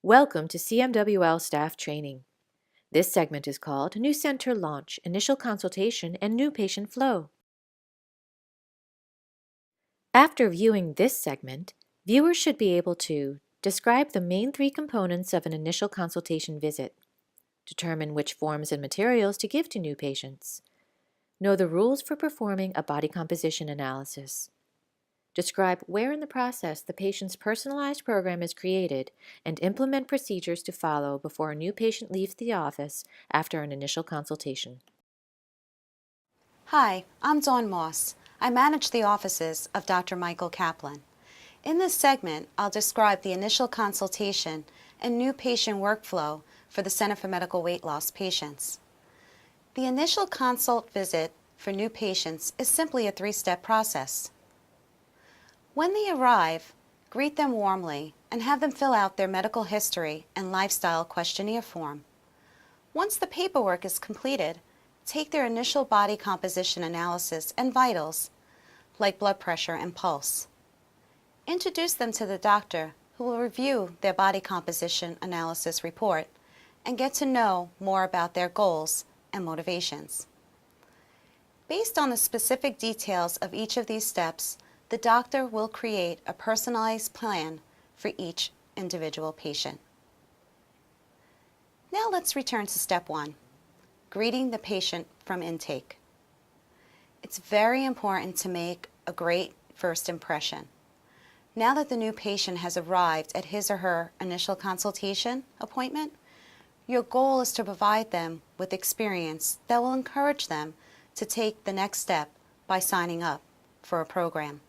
Welcome to CMWL Staff Training. This segment is called New Center Launch, Initial Consultation, and New Patient Flow. After viewing this segment, viewers should be able to describe the main three components of an initial consultation visit, determine which forms and materials to give to new patients, know the rules for performing a body composition analysis, describe where in the process the patient's personalized program is created, and implement procedures to follow before a new patient leaves the office after an initial consultation. Hi, I'm Dawn Moss. I manage the offices of Dr. Michael Kaplan. In this segment, I'll describe the initial consultation and new patient workflow for the Center for Medical Weight Loss patients. The initial consult visit for new patients is simply a three-step process. When they arrive, greet them warmly and have them fill out their medical history and lifestyle questionnaire form. Once the paperwork is completed, take their initial body composition analysis and vitals, like blood pressure and pulse. Introduce them to the doctor, who will review their body composition analysis report and get to know more about their goals and motivations. Based on the specific details of each of these steps, the doctor will create a personalized plan for each individual patient. Now let's return to step one, greeting the patient from intake. It's very important to make a great first impression. Now that the new patient has arrived at his or her initial consultation appointment, your goal is to provide them with experience that will encourage them to take the next step by signing up for a program.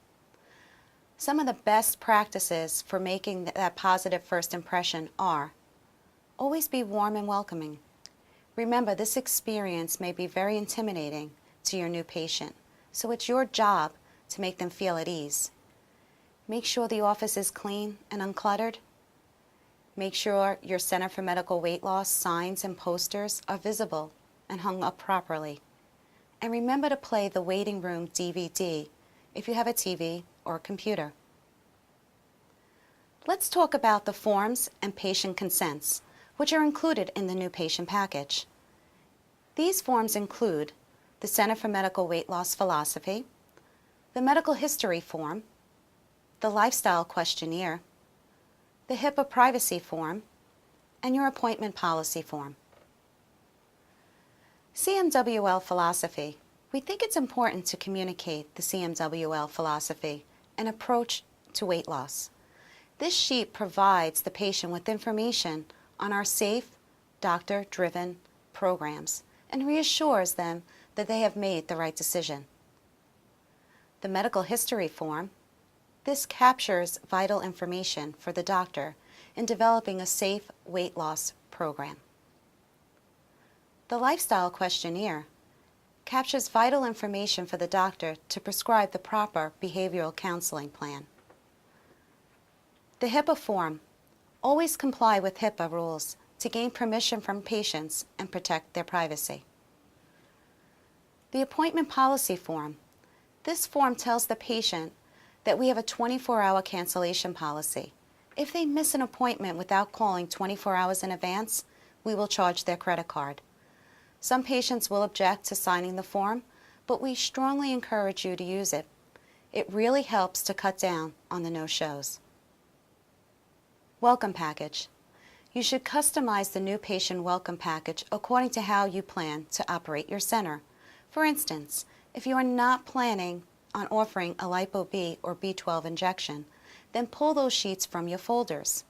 Some of the best practices for making that positive first impression are: always be warm and welcoming. Remember, this experience may be very intimidating to your new patient, so it's your job to make them feel at ease. Make sure the office is clean and uncluttered. Make sure your Center for Medical Weight Loss signs and posters are visible and hung up properly. And remember to play the waiting room DVD if you have a TV or a computer. Let's talk about the forms and patient consents, which are included in the new patient package. These forms include the Center for Medical Weight Loss philosophy, the medical history form, the lifestyle questionnaire, the HIPAA privacy form, and your appointment policy form. CMWL philosophy. We think it's important to communicate the CMWL philosophy and approach to weight loss. This sheet provides the patient with information on our safe, doctor-driven programs and reassures them that they have made the right decision. The medical history form. This captures vital information for the doctor in developing a safe weight loss program. The lifestyle questionnaire captures vital information for the doctor to prescribe the proper behavioral counseling plan. The HIPAA form. Always comply with HIPAA rules to gain permission from patients and protect their privacy. The appointment policy form. This form tells the patient that we have a 24-hour cancellation policy. If they miss an appointment without calling 24 hours in advance, we will charge their credit card. Some patients will object to signing the form, but we strongly encourage you to use it. It really helps to cut down on the no-shows. Welcome package. You should customize the new patient welcome package according to how you plan to operate your center. For instance, if you are not planning on offering a Lipo-B or B12 injection, then pull those sheets from your folders.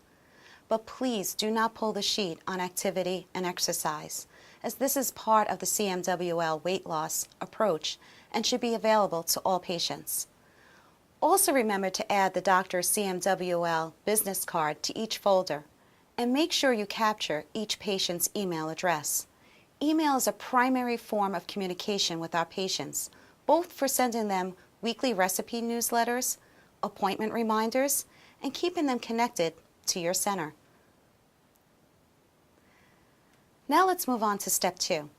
But please do not pull the sheet on activity and exercise, as this is part of the CMWL weight loss approach and should be available to all patients. Also remember to add the doctor's CMWL business card to each folder, and make sure you capture each patient's email address. Email is a primary form of communication with our patients, both for sending them weekly recipe newsletters, appointment reminders, and keeping them connected to your center. Now let's move on to step two,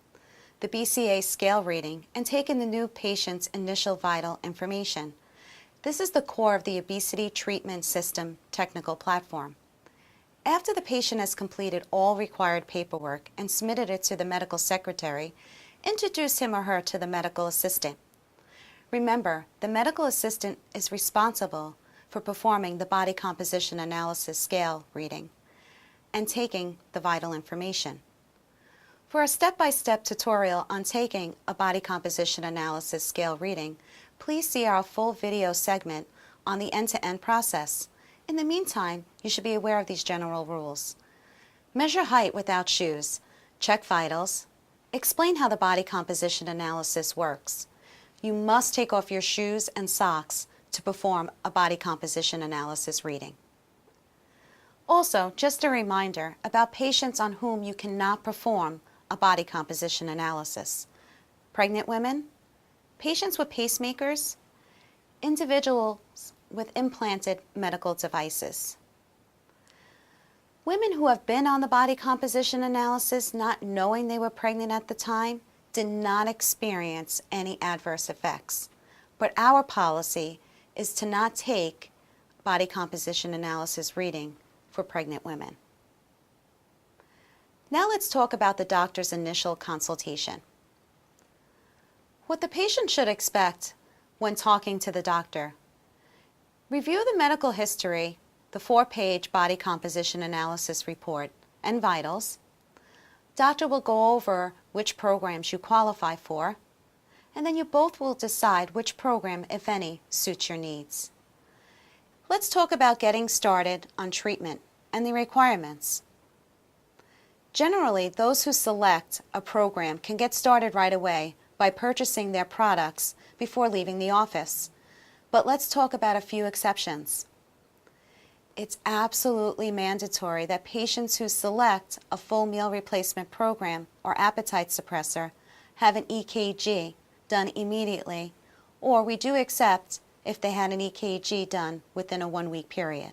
the BCA scale reading and taking the new patient's initial vital information. This is the core of the obesity treatment system technical platform. After the patient has completed all required paperwork and submitted it to the medical secretary, introduce him or her to the medical assistant. Remember, the medical assistant is responsible for performing the body composition analysis scale reading and taking the vital information. For a step-by-step tutorial on taking a body composition analysis scale reading, please see our full video segment on the end-to-end process. In the meantime, you should be aware of these general rules. Measure height without shoes, check vitals, explain how the body composition analysis works. You must take off your shoes and socks to perform a body composition analysis reading. Also, just a reminder about patients on whom you cannot perform a body composition analysis: pregnant women, patients with pacemakers, individuals with implanted medical devices. Women who have been on the body composition analysis not knowing they were pregnant at the time did not experience any adverse effects. But our policy is to not take body composition analysis reading for pregnant women. Now let's talk about the doctor's initial consultation. What the patient should expect when talking to the doctor: review the medical history, the 4-page body composition analysis report, and vitals. Doctor will go over which programs you qualify for, and then you both will decide which program, if any, suits your needs. Let's talk about getting started on treatment and the requirements. Generally, those who select a program can get started right away by purchasing their products before leaving the office. But let's talk about a few exceptions. It's absolutely mandatory that patients who select a full meal replacement program or appetite suppressor have an EKG done immediately, or we do accept if they had an EKG done within a 1-week period.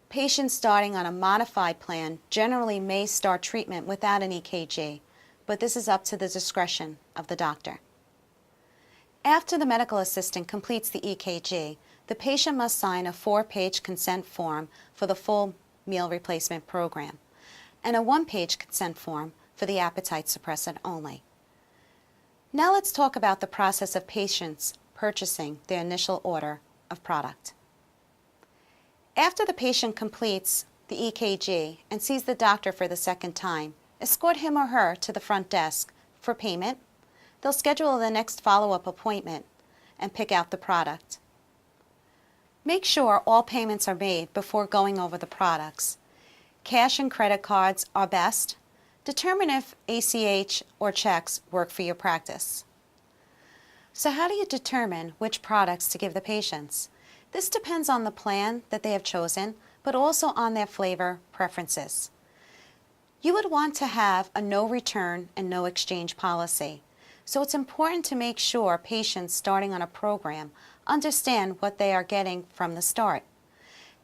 Patients starting on a modified plan generally may start treatment without an EKG, but this is up to the discretion of the doctor. After the medical assistant completes the EKG, the patient must sign a 4-page consent form for the full meal replacement program and a 1-page consent form for the appetite suppressant only. Now let's talk about the process of patients purchasing their initial order of product. After the patient completes the EKG and sees the doctor for the second time, escort him or her to the front desk for payment. They'll schedule the next follow-up appointment and pick out the product. Make sure all payments are made before going over the products. Cash and credit cards are best. Determine if ACH or checks work for your practice. So how do you determine which products to give the patients? This depends on the plan that they have chosen, but also on their flavor preferences. You would want to have a no return and no exchange policy. So it's important to make sure patients starting on a program understand what they are getting from the start.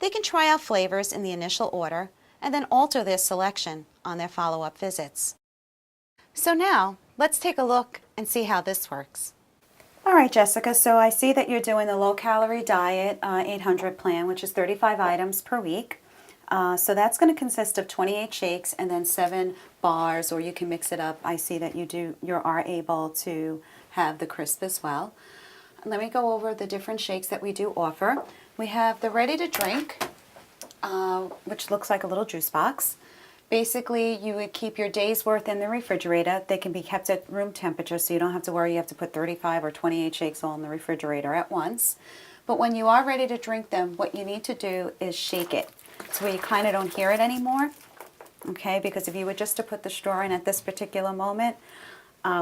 They can try out flavors in the initial order and then alter their selection on their follow-up visits. So now, let's take a look and see how this works. All right, Jessica, so I see that you're doing the low-calorie diet 800 plan, which is 35 items per week. So that's going to consist of 28 shakes and then 7 bars, or you can mix it up. I see that you are able to have the crisp as well. Let me go over the different shakes that we do offer. We have the ready-to-drink, which looks like a little juice box. Basically, you would keep your day's worth in the refrigerator. They can be kept at room temperature, so you don't have to worry you have to put 35 or 28 shakes all in the refrigerator at once. But when you are ready to drink them, what you need to do is shake it. So you kind of don't hear it anymore, okay? Because if you were just to put the straw in at this particular moment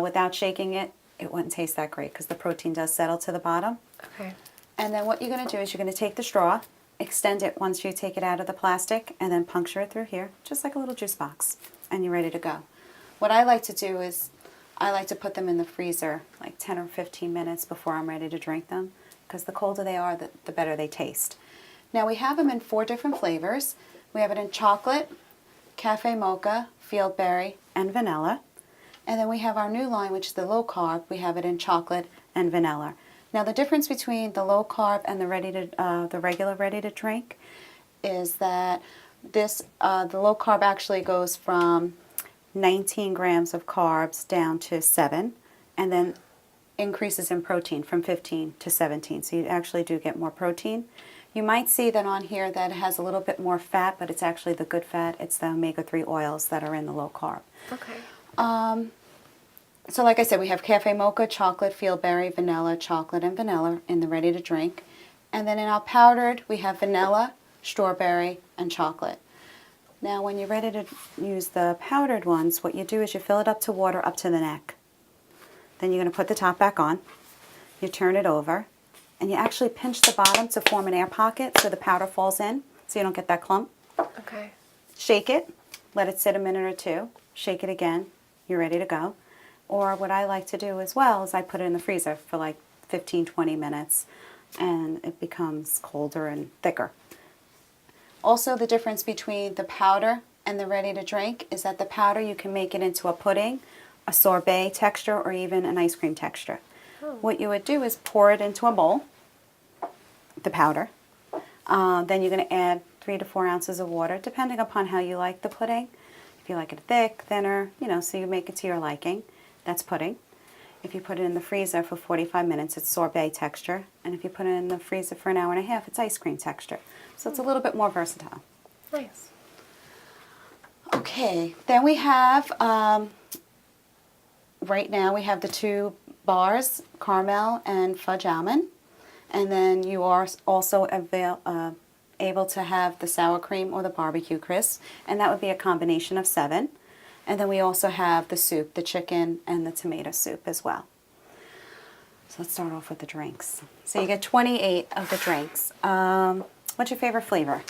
without shaking it, it wouldn't taste that great because the protein does settle to the bottom. Okay. And then what you're going to do is you're going to take the straw, extend it once you take it out of the plastic, and then puncture it through here, just like a little juice box, and you're ready to go. What I like to do is I like to put them in the freezer like 10 or 15 minutes before I'm ready to drink them, because the colder they are, the better they taste. Now we have them in 4 different flavors. We have it in chocolate, cafe mocha, field berry, and vanilla. And then we have our new line, which is the low carb. We have it in chocolate and vanilla. Now the difference between the low carb and the regular ready to drink is that This the low carb actually goes from 19 grams of carbs down to 7, and then increases in protein from 15 to 17. So you actually do get more protein. You might see that on here that it has a little bit more fat, but it's actually the good fat. It's the omega-3 oils that are in the low carb. Okay. So like I said, we have cafe mocha, chocolate, fieldberry, vanilla, chocolate, and vanilla in the ready to drink. And then in our powdered, we have vanilla, strawberry, and chocolate. Now when you're ready to use the powdered ones, what you do is you fill it up to water up to the neck. Then you're going to put the top back on. You turn it over, and you actually pinch the bottom to form an air pocket so the powder falls in, so you don't get that clump. Okay. Shake it, let it sit a minute or two, shake it again, you're ready to go. Or what I like to do as well is I put it in the freezer for like 15-20 minutes, and it becomes colder and thicker. Also, the difference between the powder and the ready to drink is that the powder you can make it into a pudding, a sorbet texture, or even an ice cream texture. Oh. What you would do is pour it into a bowl, the powder. Then you're going to add 3 to 4 ounces of water, depending upon how you like the pudding. If you like it thick, thinner, so you make it to your liking. That's pudding. If you put it in the freezer for 45 minutes, it's sorbet texture. And if you put it in the freezer for an hour and a half, it's ice cream texture. So it's a little bit more versatile. Nice. Okay, then we have, right now we have the 2 bars, caramel and fudge almond. And then you are also able to have the sour cream or the barbecue crisp. And that would be a combination of 7. And then we also have the soup, the chicken and the tomato soup as well. So let's start off with the drinks. So you get 28 of the drinks. What's your favorite flavor?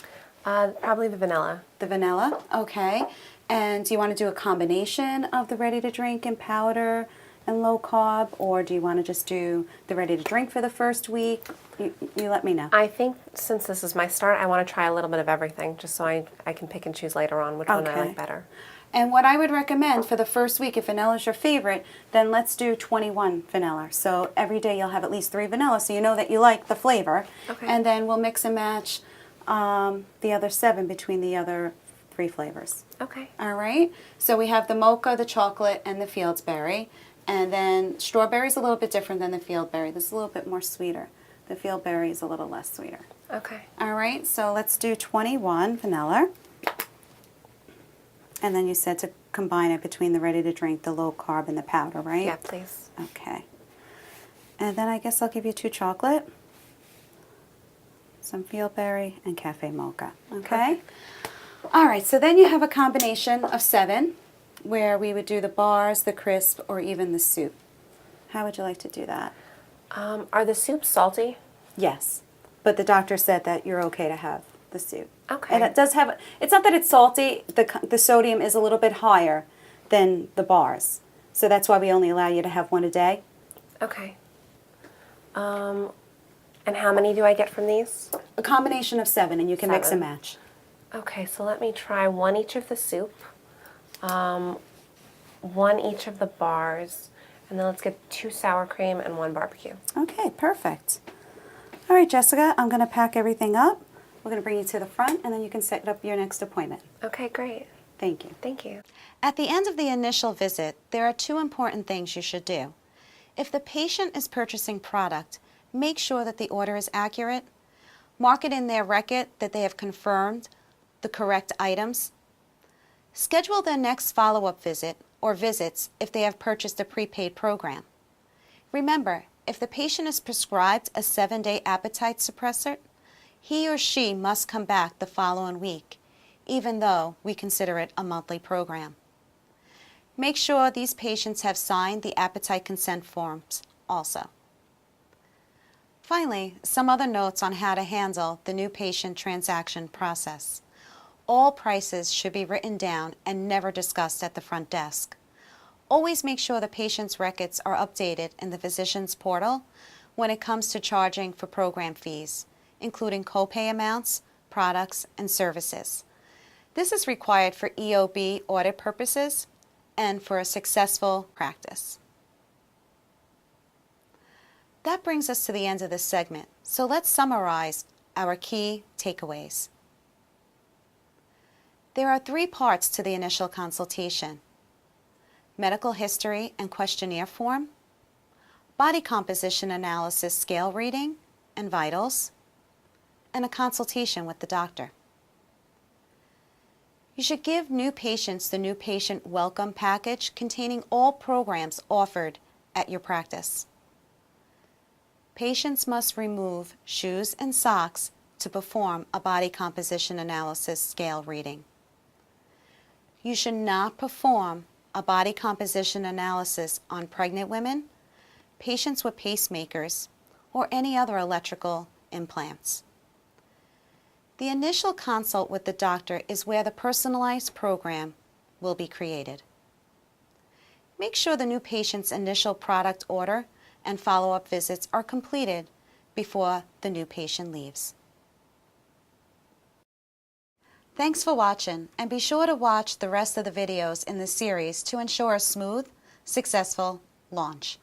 Probably the vanilla. The vanilla, okay. And do you want to do a combination of the ready to drink and powder and low carb, or do you want to just do the ready to drink for the first week? You let me know. I think since this is my start, I want to try a little bit of everything, just so I can pick and choose later on which one I Okay. like better. And what I would recommend for the first week, if vanilla is your favorite, then let's do 21 vanilla. So every day you'll have at least 3 vanilla, so you know that you like the flavor. Okay. And then we'll mix and match the other 7 between the other 3 flavors. Okay. All right? So we have the mocha, the chocolate, and the fieldberry. And then strawberry is a little bit different than the fieldberry. This is a little bit more sweeter. The fieldberry is a little less sweeter. Okay. All right, so let's do 21 vanilla. And then you said to combine it between the ready to drink, the low carb, and the powder, right? Yeah, please. Okay. And then I guess I'll give you 2 chocolate, some fieldberry, and cafe mocha. Okay? All right, so then you have a combination of 7 where we would do the bars, the crisp, or even the soup. How would you like to do that? Are the soups salty? Yes, but the doctor said that you're okay to have the soup. Okay. And it does have, it's not that it's salty, the sodium is a little bit higher than the bars. So that's why we only allow you to have 1 a day. Okay. And how many do I get from these? A combination of 7, and you can mix and 7. match. Okay, so let me try 1 each of the soup, 1 each of the bars, and then let's get 2 sour cream and 1 barbecue. Okay, perfect. All right, Jessica, I'm going to pack everything up. We're going to bring you to the front, and then you can set up your next appointment. Okay, great. Thank you. Thank you. At the end of the initial visit, there are 2 important things you should do. If the patient is purchasing product, make sure that the order is accurate. Mark it in their record that they have confirmed the correct items. Schedule their next follow-up visit or visits if they have purchased a prepaid program. Remember, if the patient is prescribed a 7-day appetite suppressor, he or she must come back the following week, even though we consider it a monthly program. Make sure these patients have signed the appetite consent forms also. Finally, some other notes on how to handle the new patient transaction process. All prices should be written down and never discussed at the front desk. Always make sure the patient's records are updated in the physician's portal when it comes to charging for program fees, including copay amounts, products, and services. This is required for EOB audit purposes and for a successful practice. That brings us to the end of this segment, so let's summarize our key takeaways. There are 3 parts to the initial consultation: medical history and questionnaire form, body composition analysis scale reading and vitals, and a consultation with the doctor. You should give new patients the new patient welcome package containing all programs offered at your practice. Patients must remove shoes and socks to perform a body composition analysis scale reading. You should not perform a body composition analysis on pregnant women, patients with pacemakers, or any other electrical implants. The initial consult with the doctor is where the personalized program will be created. Make sure the new patient's initial product order and follow-up visits are completed before the new patient leaves. Thanks for watching, and be sure to watch the rest of the videos in this series to ensure a smooth, successful launch.